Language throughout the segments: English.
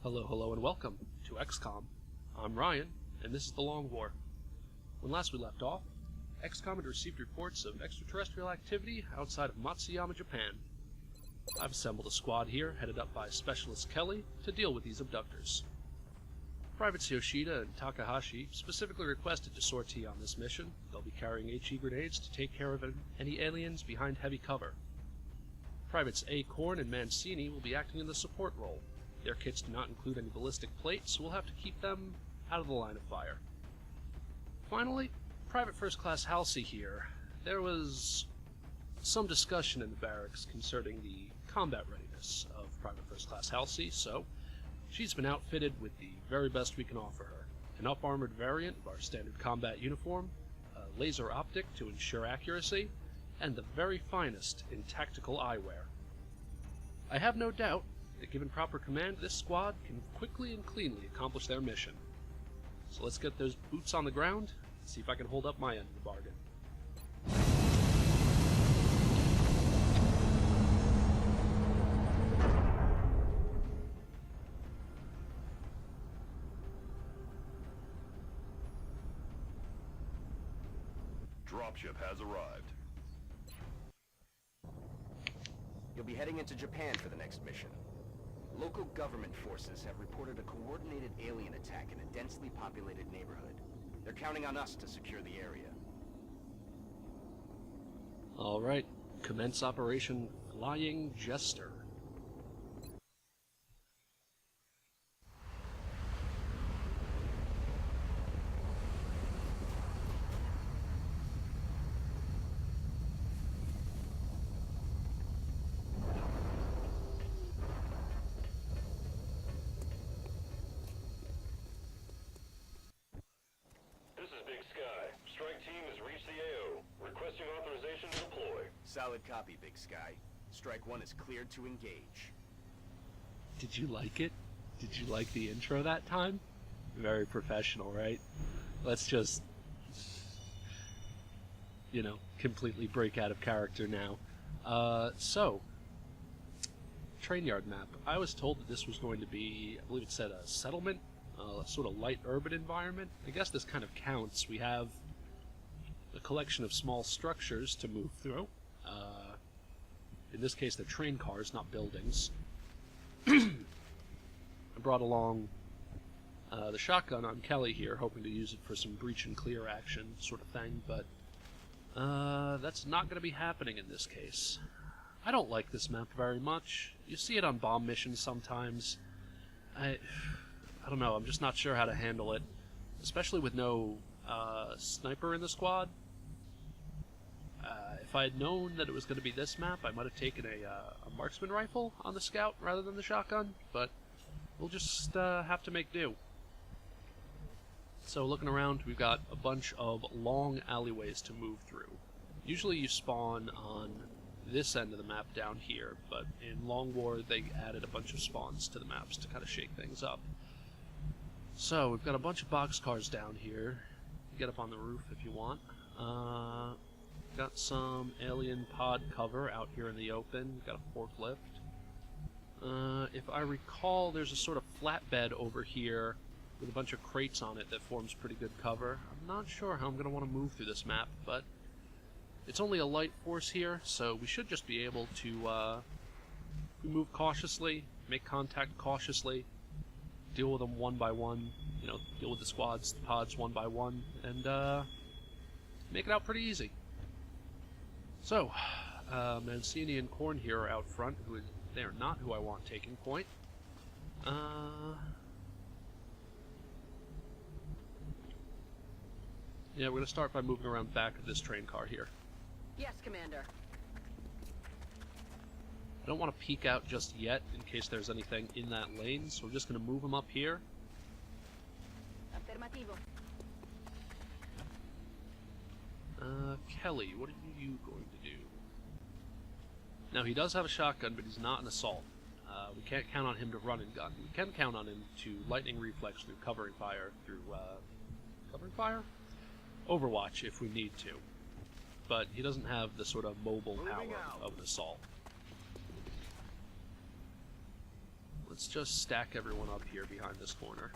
Hello, hello, and welcome to XCOM. I'm Ryan, and this is the Long War. When last we left off, XCOM had received reports of extraterrestrial activity outside of Matsuyama, Japan. I've assembled a squad here, headed up by Specialist Kelly, to deal with these abductors. Privates Yoshida and Takahashi specifically requested to sortie on this mission. They'll be carrying HE grenades to take care of any aliens behind heavy cover. Privates A. Korn and Mancini will be acting in the support role. Their kits do not include any ballistic plates, so we'll have to keep them out of the line of fire. Finally, Private First Class Halcy here. There was some discussion in the barracks concerning the combat readiness of Private First Class Halcy, so she's been outfitted with the very best we can offer her. An up-armored variant of our standard combat uniform, a laser optic to ensure accuracy, and the very finest in tactical eyewear. I have no doubt that given proper command, this squad can quickly and cleanly accomplish their mission. So let's get those boots on the ground and see if I can hold up my end of the bargain. Dropship has arrived. You'll be heading into Japan for the next mission. Local government forces have reported a coordinated alien attack in a densely populated neighborhood. They're counting on us to secure the area. Alright, commence Operation Flying Jester. Solid copy, Big Sky. Strike 1 is cleared to engage. Did you like it? Did you like the intro that time? Very professional, right? Let's just, completely break out of character now. So, trainyard map. I was told that this was going to be, I believe it said a settlement, a sort of light urban environment. I guess this kind of counts. We have a collection of small structures to move through. In this case, they're train cars, not buildings. I brought along the shotgun on Kelly here, hoping to use it for some breach and clear action sort of thing, but that's not going to be happening in this case. I don't like this map very much. You see it on bomb missions sometimes. I don't know, I'm just not sure how to handle it, especially with no sniper in the squad. If I had known that it was going to be this map, I might have taken a marksman rifle on the scout rather than the shotgun, but we'll just have to make do. So looking around, we've got a bunch of long alleyways to move through. Usually you spawn on this end of the map down here, but in Long War they added a bunch of spawns to the maps to kind of shake things up. So we've got a bunch of boxcars down here. Get up on the roof if you want. Got some alien pod cover out here in the open. Got a forklift. If I recall, there's a sort of flatbed over here with a bunch of crates on it that forms pretty good cover. I'm not sure how I'm going to want to move through this map, but it's only a light force here, so we should just be able to we move cautiously, make contact cautiously, deal with them one by one, deal with the squads, the pods one by one, and make it out pretty easy. So, Mancini and Korn here are out front. They are not who I want taking point. Yeah, we're going to start by moving around back of this train car here. Yes, Commander. I don't want to peek out just yet in case there's anything in that lane, so we're just going to move them up here. Afirmativo. Kelly, what are you going to do? Now, he does have a shotgun, but he's not an assault. We can't count on him to run and gun. We can count on him to lightning reflex through covering fire, Overwatch if we need to. But he doesn't have the sort of mobile power of an assault. Let's just stack everyone up here behind this corner.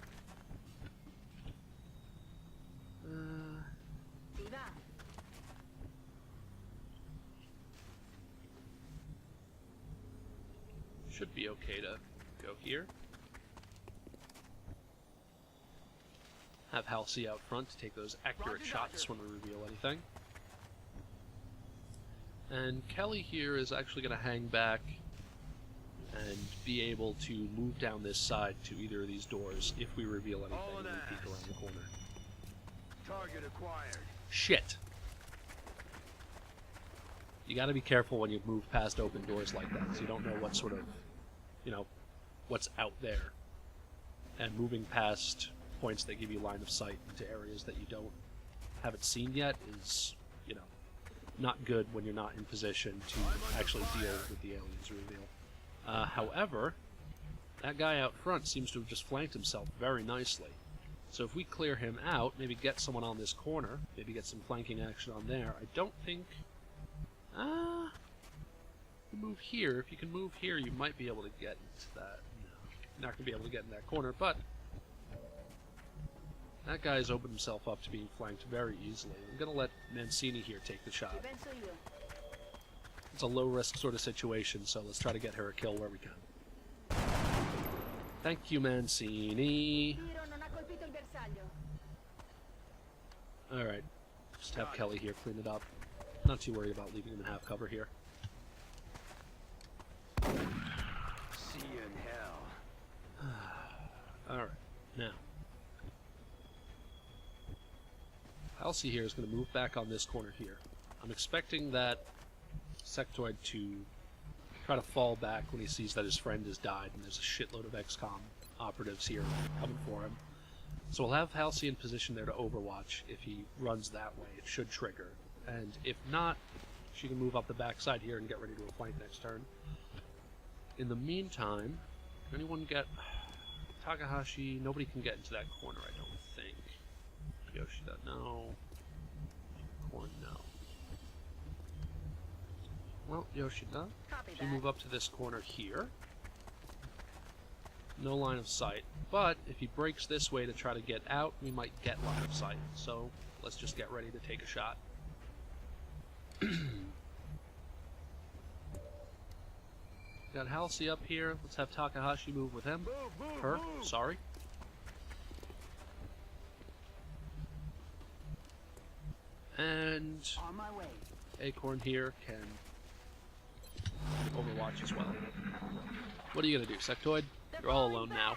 Should be okay to go here. Have Halcy out front to take those accurate shots when we reveal anything. And Kelly here is actually going to hang back and be able to move down this side to either of these doors if we reveal anything when we peek around the corner. Target acquired. Shit! You gotta be careful when you move past open doors like that, because you don't know what sort of, you know, what's out there. And moving past points that give you line of sight into areas that you haven't seen yet is, you know, not good when you're not in position to actually deal with the aliens reveal. However, that guy out front seems to have just flanked himself very nicely. So if we clear him out, maybe get someone on this corner, maybe get some flanking action on there, I don't think... move here. If you can move here, you might be able to get into that. No, you're not going to be able to get in that corner, but... that guy's opened himself up to being flanked very easily. I'm going to let Mancini here take the shot. It's a low-risk sort of situation, so let's try to get her a kill where we can. Thank you, Mancini. Alright, just have Kelly here clean it up. Not too worried about leaving him in half cover here. See you in hell. Alright, now. Halcy here is going to move back on this corner here. I'm expecting that sectoid to try to fall back when he sees that his friend has died and there's a shitload of XCOM operatives here coming for him. So we'll have Halcy in position there to overwatch. If he runs that way, it should trigger. And if not, she can move up the backside here and get ready to a flank next turn. In the meantime, can anyone get... Takahashi, nobody can get into that corner, I don't think. Yoshida, no. Korn, no. Well, Yoshida, you move up to this corner here. No line of sight. But if he breaks this way to try to get out, we might get line of sight. So let's just get ready to take a shot. Got Halcy up here. Let's have Takahashi move with him. Her, sorry. And On my way. A Korn here can overwatch as well. What are you gonna do, Sectoid? You're all alone now.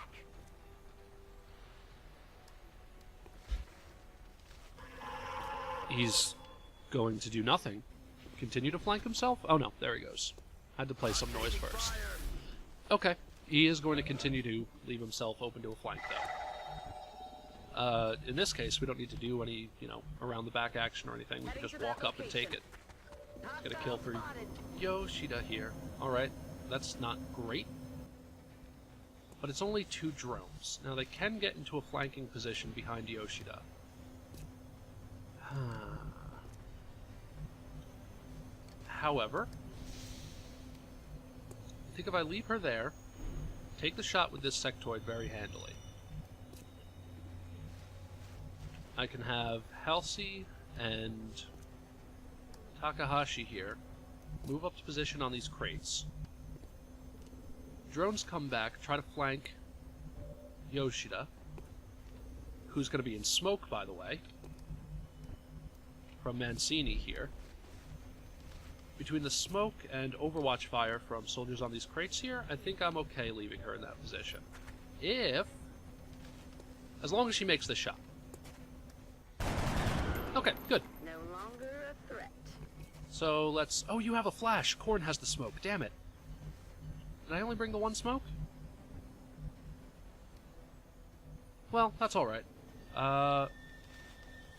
He's going to do nothing. Continue to flank himself? Oh no, there he goes. Had to play some noise first. Okay, he is going to continue to leave himself open to a flank though. In this case, we don't need to do any, you know, around the back action or anything. We can just walk up and take it. Get a kill for Yoshida here. Alright, that's not great. But it's only 2 drones. Now they can get into a flanking position behind Yoshida. However, I think if I leave her there, take the shot with this sectoid very handily. I can have Halcy and Takahashi here move up to position on these crates. Drones come back, try to flank Yoshida, who's going to be in smoke, by the way, from Mancini here. Between the smoke and overwatch fire from soldiers on these crates here, I think I'm okay leaving her in that position. As long as she makes the shot. Okay, good. No longer a threat. So let's... Oh, you have a flash! Korn has the smoke, damn it. Did I only bring the 1 smoke? Well, that's alright.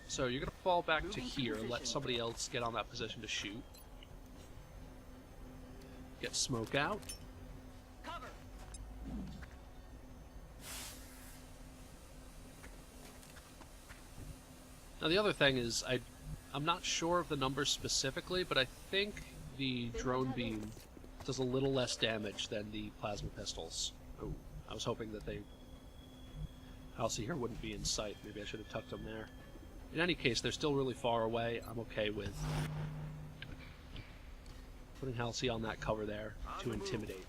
So you're gonna fall back to here and let somebody else get on that position to shoot. Get smoke out. Cover. Now the other thing is, I'm not sure of the numbers specifically, but I think the drone beam does a little less damage than the plasma pistols. Oh, was hoping that Halcy here wouldn't be in sight. Maybe I should have tucked them there. In any case, they're still really far away. I'm okay with putting Halcy on that cover there to intimidate.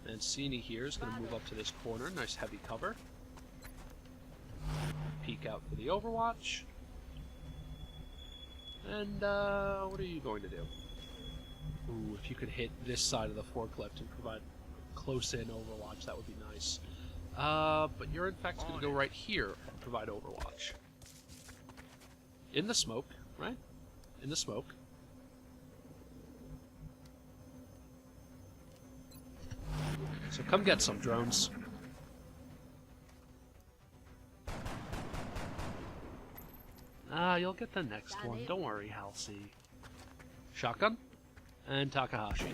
And Cini here is going to move up to this corner. Nice heavy cover. Peek out for the Overwatch. And, what are you going to do? Ooh, if you could hit this side of the forklift and provide close-in Overwatch, that would be nice. But you're in fact going to go right here and provide Overwatch. In the smoke, right? In the smoke. So come get some drones. You'll get the next one. Don't worry, Halcy. Shotgun and Takahashi.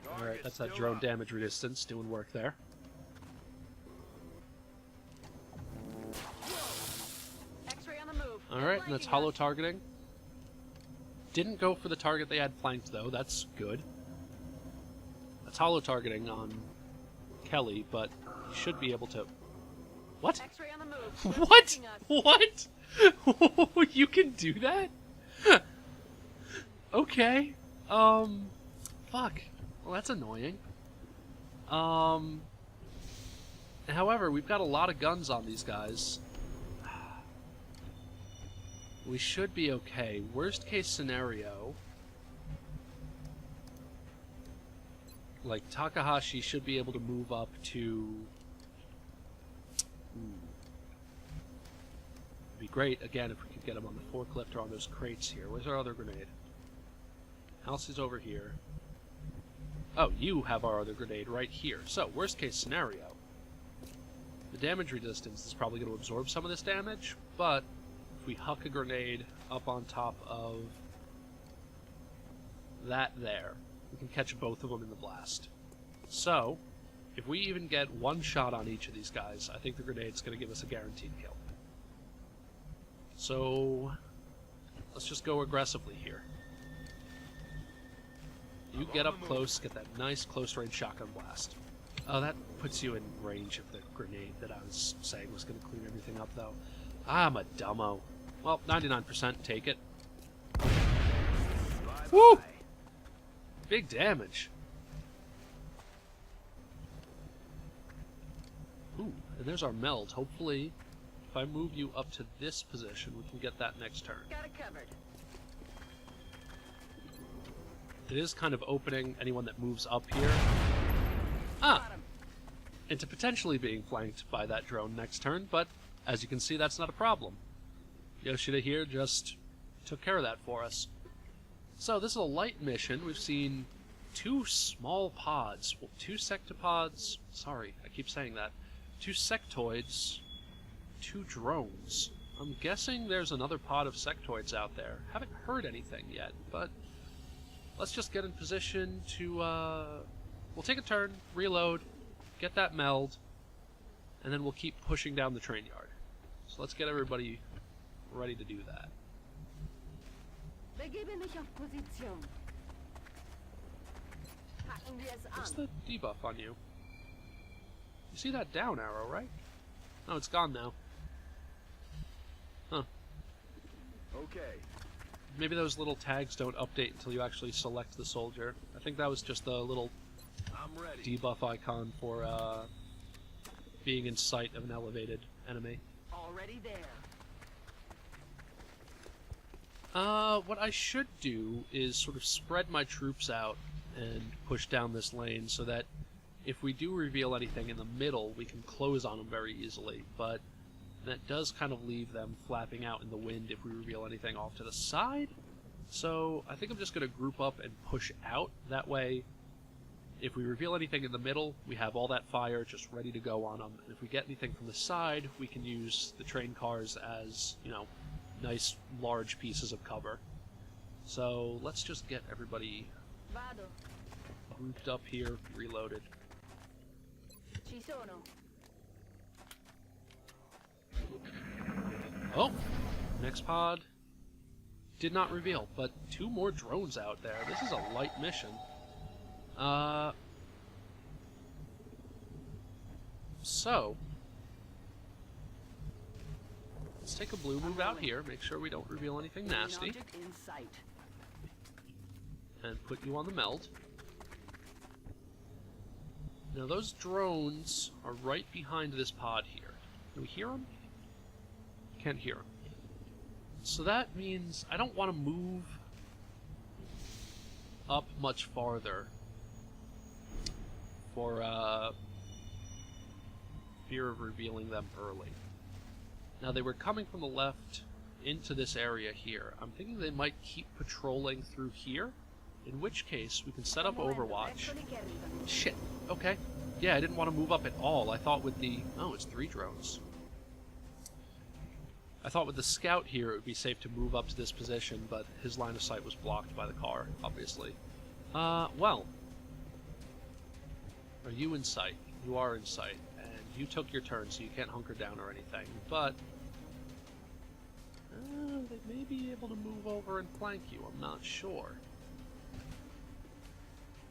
Alright, that's that drone damage resistance doing work there. X-ray on the move. Alright, and that's hollow targeting. Didn't go for the target they had flanked, though. That's good. That's hollow targeting on Kelly, but he should be able to... What? X-ray on the move. What? What? You can do that? Okay. Fuck. Well, that's annoying. However, we've got a lot of guns on these guys. We should be okay. Worst case scenario... Like, Takahashi should be able to move up to... It'd be great, again, if we could get him on the forklift or on those crates here. Where's our other grenade? Halcy's over here. Oh, you have our other grenade right here. So, worst case scenario. The damage resistance is probably going to absorb some of this damage, but if we huck a grenade up on top of that there, we can catch both of them in the blast. So, if we even get one shot on each of these guys, I think the grenade's going to give us a guaranteed kill. So, let's just go aggressively here. You get up close, get that nice close-range shotgun blast. Oh, that puts you in range of the grenade that I was saying was going to clean everything up, though. I'm a dumbo. Well, 99%, take it. Woo! Big damage. Ooh, and there's our meld. Hopefully, if I move you up to this position, we can get that next turn. Got it covered. It is kind of opening anyone that moves up here. Ah! Into potentially being flanked by that drone next turn, but as you can see, that's not a problem. Yoshida here just took care of that for us. So, this is a light mission. We've seen 2 small pods. Well, 2 sectopods. Sorry, I keep saying that. 2 sectoids. 2 drones. I'm guessing there's another pod of sectoids out there. Haven't heard anything yet, but let's just get in position to, we'll take a turn, reload, get that meld, and then we'll keep pushing down the train yard. So let's get everybody ready to do that. Begebe mich auf Position. Packen wir es What's an. the debuff on you? You see that down arrow, right? Oh, it's gone now. Huh. Okay. Maybe those little tags don't update until you actually select the soldier. I think that was just the little I'm ready. debuff icon for being in sight of an elevated enemy. Already there. What I should do is sort of spread my troops out and push down this lane so that if we do reveal anything in the middle, we can close on them very easily, but that does kind of leave them flapping out in the wind if we reveal anything off to the side. So I think I'm just going to group up and push out. That way, if we reveal anything in the middle, we have all that fire just ready to go on them. And if we get anything from the side, we can use the train cars as, you know, nice large pieces of cover. So let's just get everybody Vado. grouped up here, reloaded. Ci sono. Oh! Next pod. did not reveal, but 2 more drones out there. This is a light mission. So, let's take a blue move out here, make sure we don't reveal anything nasty, Object in sight. and put you on the meld. Now those drones are right behind this pod here. Can we hear them? Can't hear them. So that means I don't want to move up much farther for fear of revealing them early. Now they were coming from the left into this area here. I'm thinking they might keep patrolling through here, in which case we can set up Overwatch. Shit, okay. Yeah, I didn't want to move up at all. I thought with the... oh, it's 3 drones. I thought with the scout here it would be safe to move up to this position, but his line of sight was blocked by the car, obviously. Well. Are you in sight? You are in sight, and you took your turn, so you can't hunker down or anything, but... they may be able to move over and flank you, I'm not sure.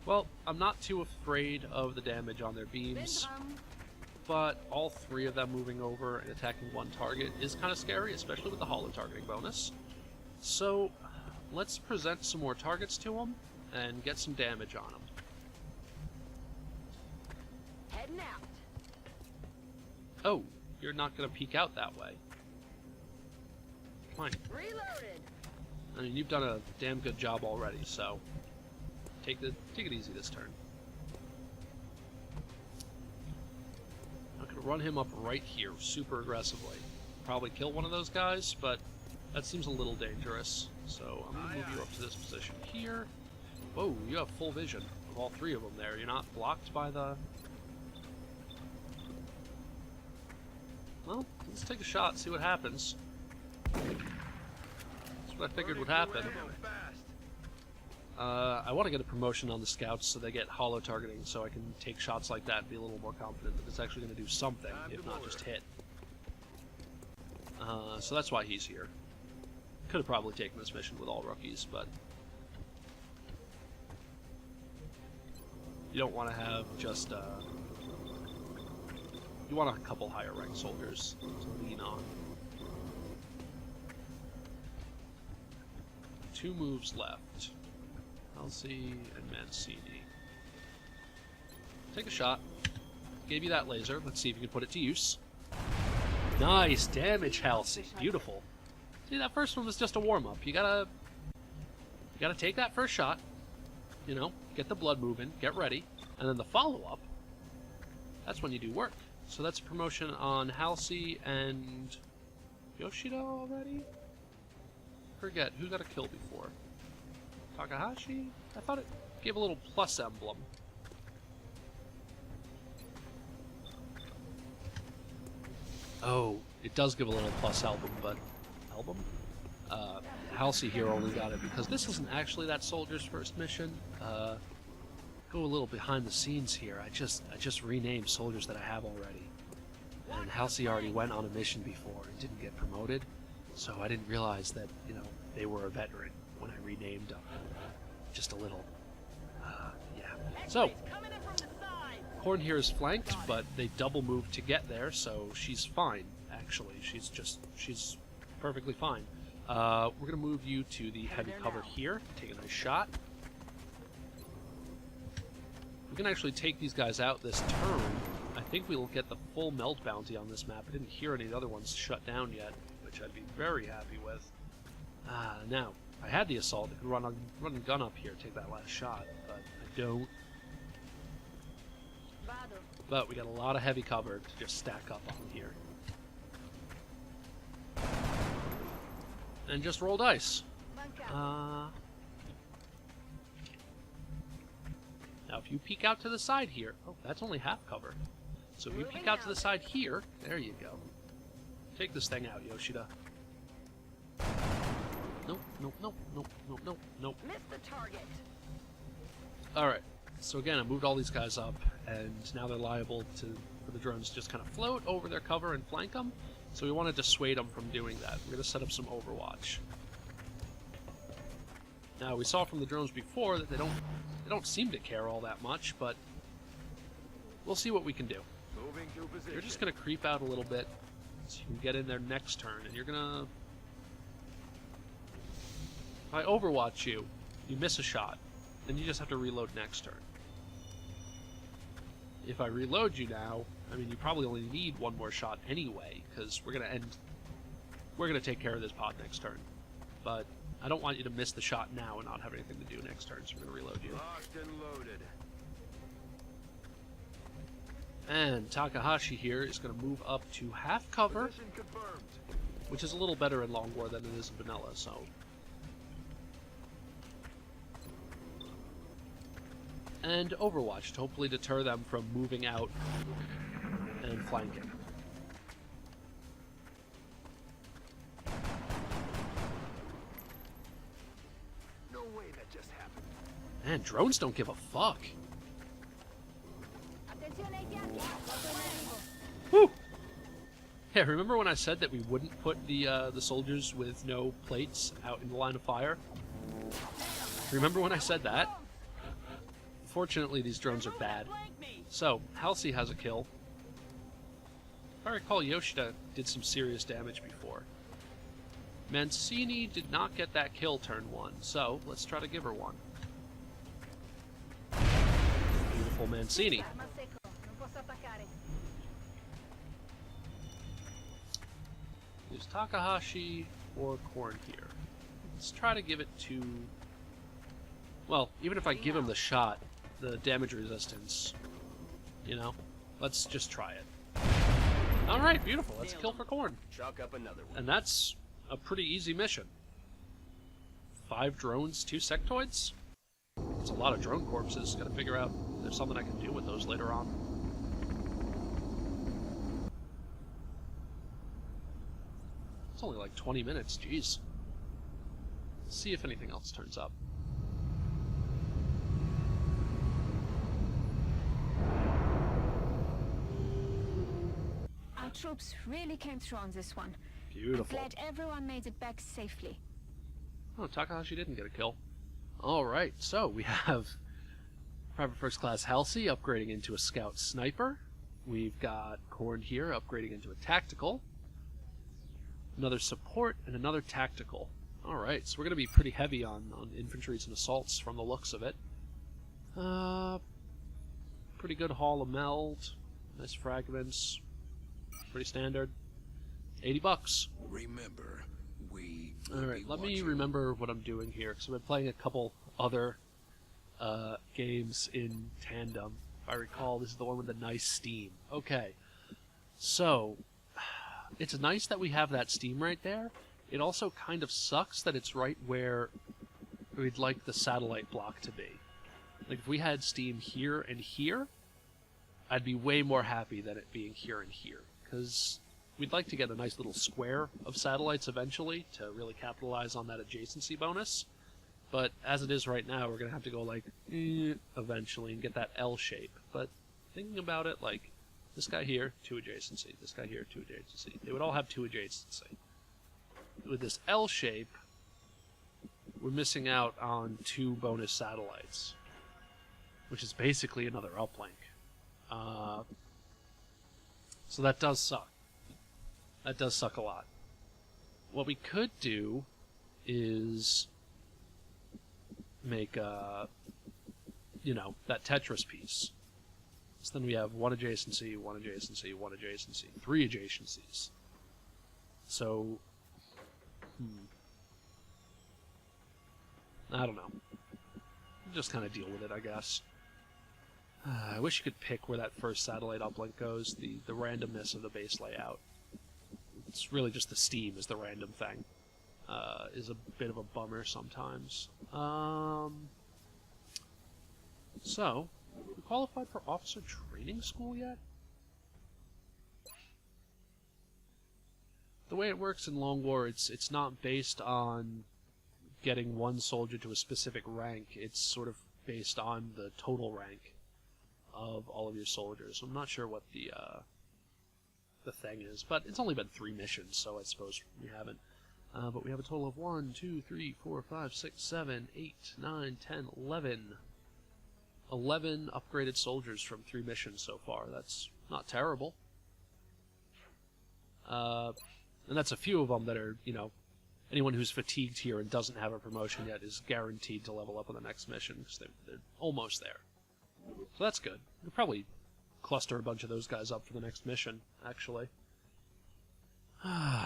Well, I'm not too afraid of the damage on their beams, but all 3 of them moving over and attacking 1 target is kind of scary, especially with the holo targeting bonus. So, let's present some more targets to them and get some damage on them. Heading out. Oh, you're not going to peek out that way. Fine. Reloaded. I mean, you've done a damn good job already, so take it easy this turn. I'm going to run him up right here, super aggressively. Probably kill one of those guys, but that seems a little dangerous. So I'm going to move you up to this position here. Whoa, you have full vision of all 3 of them there. You're not blocked by the... well, let's take a shot, see what happens. That's what I figured would happen. I want to get a promotion on the scouts so they get holo targeting, so I can take shots like that and be a little more confident that it's actually going to do something, if not just hit. So that's why he's here. Could have probably taken this mission with all rookies, but you don't want to have just you want a couple higher ranked soldiers to lean on. 2 moves left. Halcy and Matsuyama. Take a shot. Gave you that laser. Let's see if you can put it to use. Nice damage, Halcy. Beautiful. See, that first one was just a warm-up. You gotta take that first shot. You know, get the blood moving, get ready, and then the follow-up. That's when you do work. So that's a promotion on Halcy and Yoshida already. Forget who got a kill before. Takahashi? I thought it gave a little plus emblem. Oh, it does give a little plus album, but... album? Halcy here only got it because this isn't actually that soldier's first mission. Go a little behind the scenes here. I just renamed soldiers that I have already. And Halcy already went on a mission before and didn't get promoted, so I didn't realize that, you know, they were a veteran when I renamed them. Just a little. Yeah. So, Korn here is flanked, but they double move to get there, so she's fine, actually. She's perfectly fine. We're going to move you to the heavy cover here, take a nice shot. We can actually take these guys out this turn. I think we'll get the full meld bounty on this map. I didn't hear any of the other ones shut down yet, which I'd be very happy with. Now, I had the assault. I could run and gun up here, take that last shot, but I don't. But we got a lot of heavy cover to just stack up on here. And just roll dice. Now, if you peek out to the side here... oh, that's only half cover. So if you peek out to the side here... there you go. Take this thing out, Yoshida. Nope, nope, nope, nope, nope, nope, nope. Missed the target. Alright, so again, I moved all these guys up, and now they're liable for the drones to just kind of float over their cover and flank them. So we want to dissuade them from doing that. We're going to set up some Overwatch. Now, we saw from the drones before that they don't seem to care all that much, but we'll see what we can do. Moving to position. You're just going to creep out a little bit so you can get in there next turn, and you're going to... If I overwatch you, you miss a shot, then you just have to reload next turn. If I reload you now, I mean, you probably only need one more shot anyway, because we're going to take care of this pod next turn. But I don't want you to miss the shot now and not have anything to do next turn, so we're going to reload you. Locked and loaded. And Takahashi here is going to move up to half cover, Position confirmed. which is a little better in Long War than it is in Vanilla, so... And Overwatch to hopefully deter them from moving out and flanking. No way that just happened. Man, drones don't give a fuck. Woo! Yeah, remember when I said that we wouldn't put the soldiers with no plates out in the line of fire? Remember when I said that? Fortunately, these drones are bad. So, Halcy has a kill. If I recall, Yoshida did some serious damage before. Mancini did not get that kill turn 1, so let's try to give her one. Beautiful Mancini. Use Takahashi or Korn here. Let's try to give it to... Well, even if I give him the shot, the damage resistance, you know, let's just try it. Alright, beautiful. That's a kill for Korn. Chalk up another one. And that's a pretty easy mission. 5 drones, 2 sectoids? It's a lot of drone corpses. Gotta figure out if there's something I can do with those later on. It's only like 20 minutes, jeez. Let's see if anything else turns up. Our troops really came through on this one. Beautiful. Glad everyone made it back safely. Oh, Takahashi didn't get a kill. Alright, so we have Private First Class Halcy upgrading into a Scout Sniper. We've got Korn here upgrading into a Tactical. Another Support and another Tactical. Alright, so we're going to be pretty heavy on infantries and assaults from the looks of it. Pretty good Hall of Meld. Nice fragments. Pretty standard. $80. Remember, we... Alright, let me remember what I'm doing here, because I've been playing a couple other games in tandem. If I recall, this is the one with the nice steam. Okay, so, it's nice that we have that steam right there. It also kind of sucks that it's right where we'd like the satellite block to be. Like, if we had steam here and here, I'd be way more happy than it being here and here, because we'd like to get a nice little square of satellites eventually to really capitalize on that adjacency bonus. But as it is right now, we're going to have to go like, eventually, and get that L shape. But thinking about it, like, this guy here, 2 adjacency. This guy here, 2 adjacency. They would all have 2 adjacency. With this L shape, we're missing out on 2 bonus satellites, which is basically another uplink. So that does suck. That does suck a lot. What we could do is make, you know, that Tetris piece. So then we have 1 adjacency, 1 adjacency, 1 adjacency, 3 adjacencies. So, I don't know. Just kind of deal with it, I guess. I wish you could pick where that first satellite uplink goes, the randomness of the base layout. It's really just the steam is the random thing. Is a bit of a bummer sometimes. So, we qualified for officer training school yet? The way it works in Long War, it's not based on getting one soldier to a specific rank. It's sort of based on the total rank of all of your soldiers. I'm not sure what the thing is, but it's only been 3 missions, so I suppose we haven't But we have a total of 1, 2, 3, 4, 5, 6, 7, 8, 9, 10, 11. 11 upgraded soldiers from 3 missions so far. That's not terrible. And that's a few of them that are, you know, anyone who's fatigued here and doesn't have a promotion yet is guaranteed to level up on the next mission, because they're almost there. So that's good. We'll probably cluster a bunch of those guys up for the next mission, actually.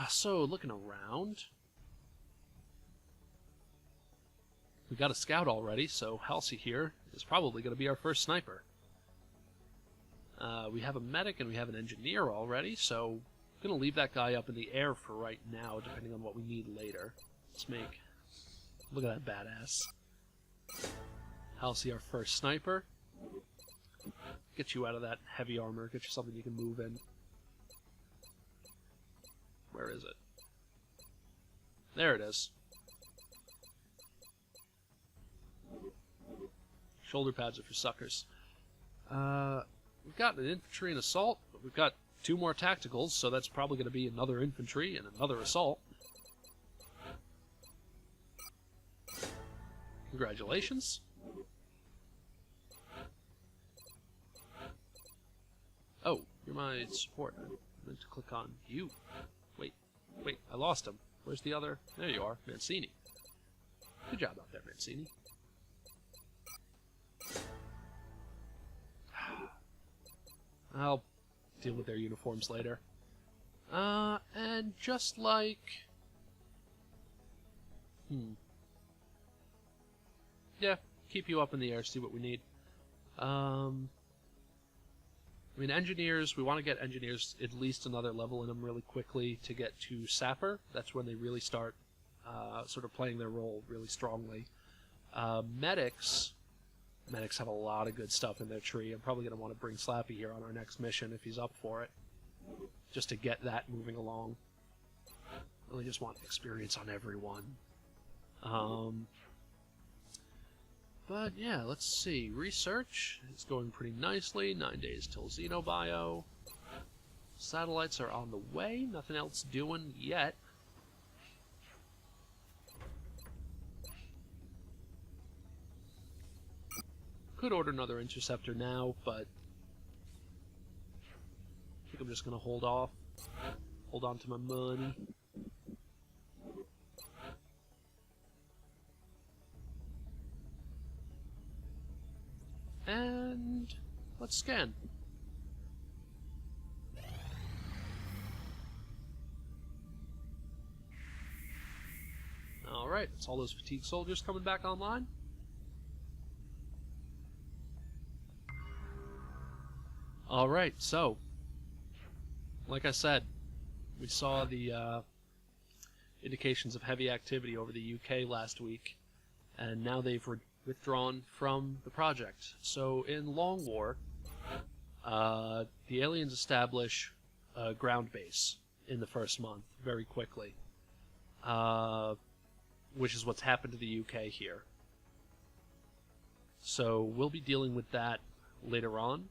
So, looking around... We got a scout already, so Halcy here is probably going to be our first sniper. We have a medic and we have an engineer already, so I'm going to leave that guy up in the air for right now, depending on what we need later. Let's make... Look at that badass. Halcy, our first sniper. Get you out of that heavy armor, get you something you can move in. Where is it? There it is. Shoulder pads are for suckers. We've got an infantry and assault, but we've got 2 more tacticals, so that's probably going to be another infantry and another assault. Congratulations. Oh, you're my support. I meant to click on you. Wait, I lost him. Where's the other? There you are, Mancini. Good job out there, Mancini. I'll deal with their uniforms later. And just like... Yeah, keep you up in the air, see what we need. I mean, engineers, we want to get engineers at least another level in them really quickly to get to Sapper. That's when they really start sort of playing their role really strongly. Medics have a lot of good stuff in their tree. I'm probably going to want to bring Slappy here on our next mission if he's up for it, just to get that moving along. Really just want experience on everyone. But yeah, let's see. Research is going pretty nicely. 9 days till Xenobio. Satellites are on the way. Nothing else doing yet. Could order another interceptor now, but I think I'm just going to hold off. Hold on to my money. And let's scan. Alright, that's all those fatigued soldiers coming back online. Alright, so, like I said, we saw the indications of heavy activity over the UK last week, and now they've withdrawn from the project. So in Long War, the aliens establish a ground base in the first month very quickly, which is what's happened to the UK here. So we'll be dealing with that later on.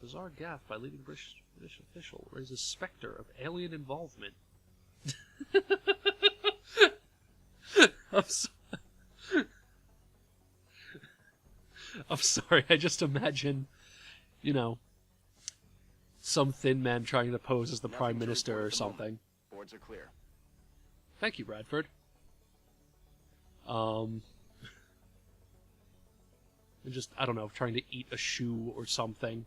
Bizarre gaffe by leading British official raises specter of alien involvement. I'm sorry, I just imagine, you know, some thin man trying to pose as the Prime Minister or something. Boards are clear. Thank you, Bradford. Just, I don't know, trying to eat a shoe or something.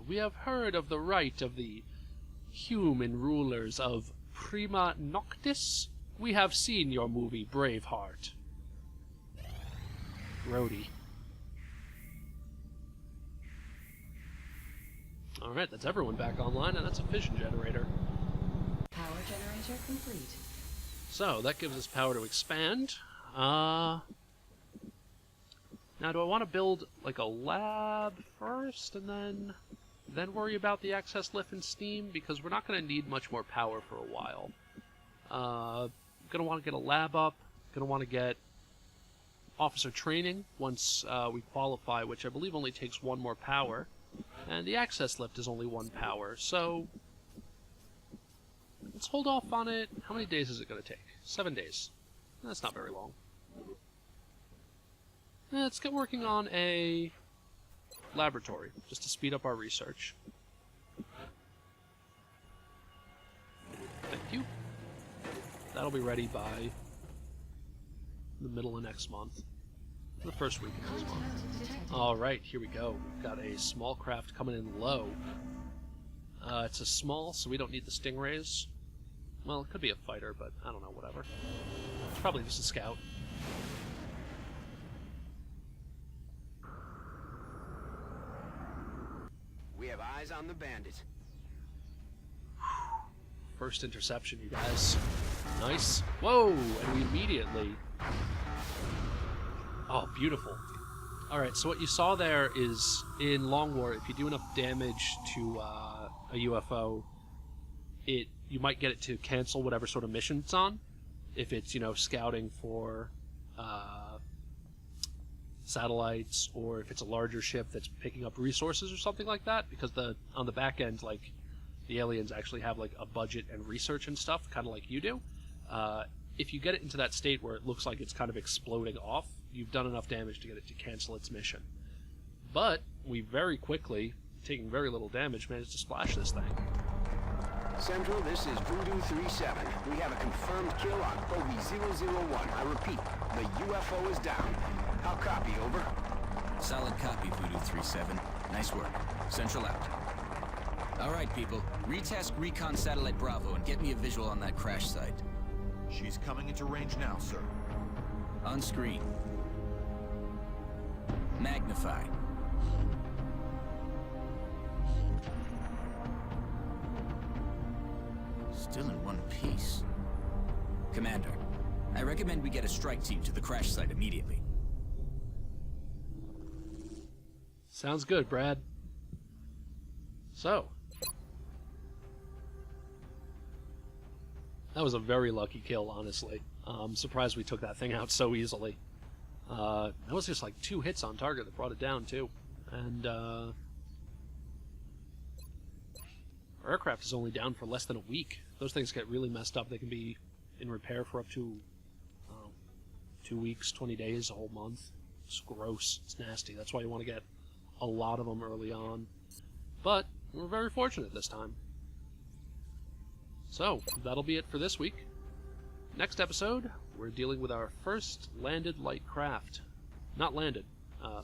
We have heard of the right of the human rulers of Prima Noctis. We have seen your movie Braveheart. Rhodey. Alright, that's everyone back online, and that's a fission generator. Power generator complete. So, that gives us power to expand. Now, do I want to build, like, a lab first, and then worry about the access lift and steam? Because we're not going to need much more power for a while. Going to want to get a lab up. Going to want to get officer training once we qualify, which I believe only takes 1 more power. And the access lift is only 1 power, so let's hold off on it. How many days is it going to take? 7 days. That's not very long. Let's get working on a laboratory, just to speed up our research. Thank you. That'll be ready by the middle of next month. The first week of next month. Alright, here we go. We've got a small craft coming in low. It's a small, so we don't need the stingrays. Well, it could be a fighter, but I don't know, whatever. It's probably just a scout. We have eyes on the bandit. First interception, you guys. Nice. Whoa! And we immediately... Oh, beautiful. Alright, so what you saw there is, in Long War, if you do enough damage to a UFO, you might get it to cancel whatever sort of mission it's on. If it's, scouting for satellites, or if it's a larger ship that's picking up resources or something like that, because on the back end, the aliens actually have a budget and research and stuff, kind of like you do. If you get it into that state where it looks like it's kind of exploding off, you've done enough damage to get it to cancel its mission. But we very quickly, taking very little damage, managed to splash this thing. Central, this is Voodoo 37. We have a confirmed kill on Bogey 001. I repeat, the UFO is down. I'll copy, over. Solid copy, Voodoo 37. Nice work. Central out. Alright, people. Retask Recon Satellite Bravo and get me a visual on that crash site. She's coming into range now, sir. On screen. Magnify. Still in one piece. Commander, I recommend we get a strike team to the crash site immediately. Sounds good, Brad. So, that was a very lucky kill, honestly. I'm surprised we took that thing out so easily. That was just 2 hits on target that brought it down, too. And, our aircraft is only down for less than a week. If those things get really messed up, they can be in repair for up to 2 weeks, 20 days, a whole month. It's gross. It's nasty. That's why you want to get a lot of them early on. But we're very fortunate this time. So, that'll be it for this week. Next episode, we're dealing with our first landed light craft. Not landed,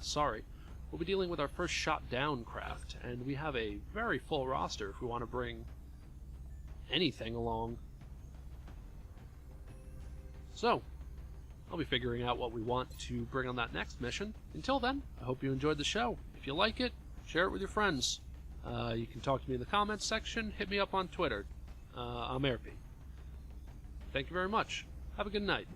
sorry. We'll be dealing with our first shot down craft, and we have a very full roster if we want to bring anything along. So, I'll be figuring out what we want to bring on that next mission. Until then, I hope you enjoyed the show. If you like it, share it with your friends. You can talk to me in the comments section, hit me up on Twitter. I'm Airp. Thank you very much. Have a good night.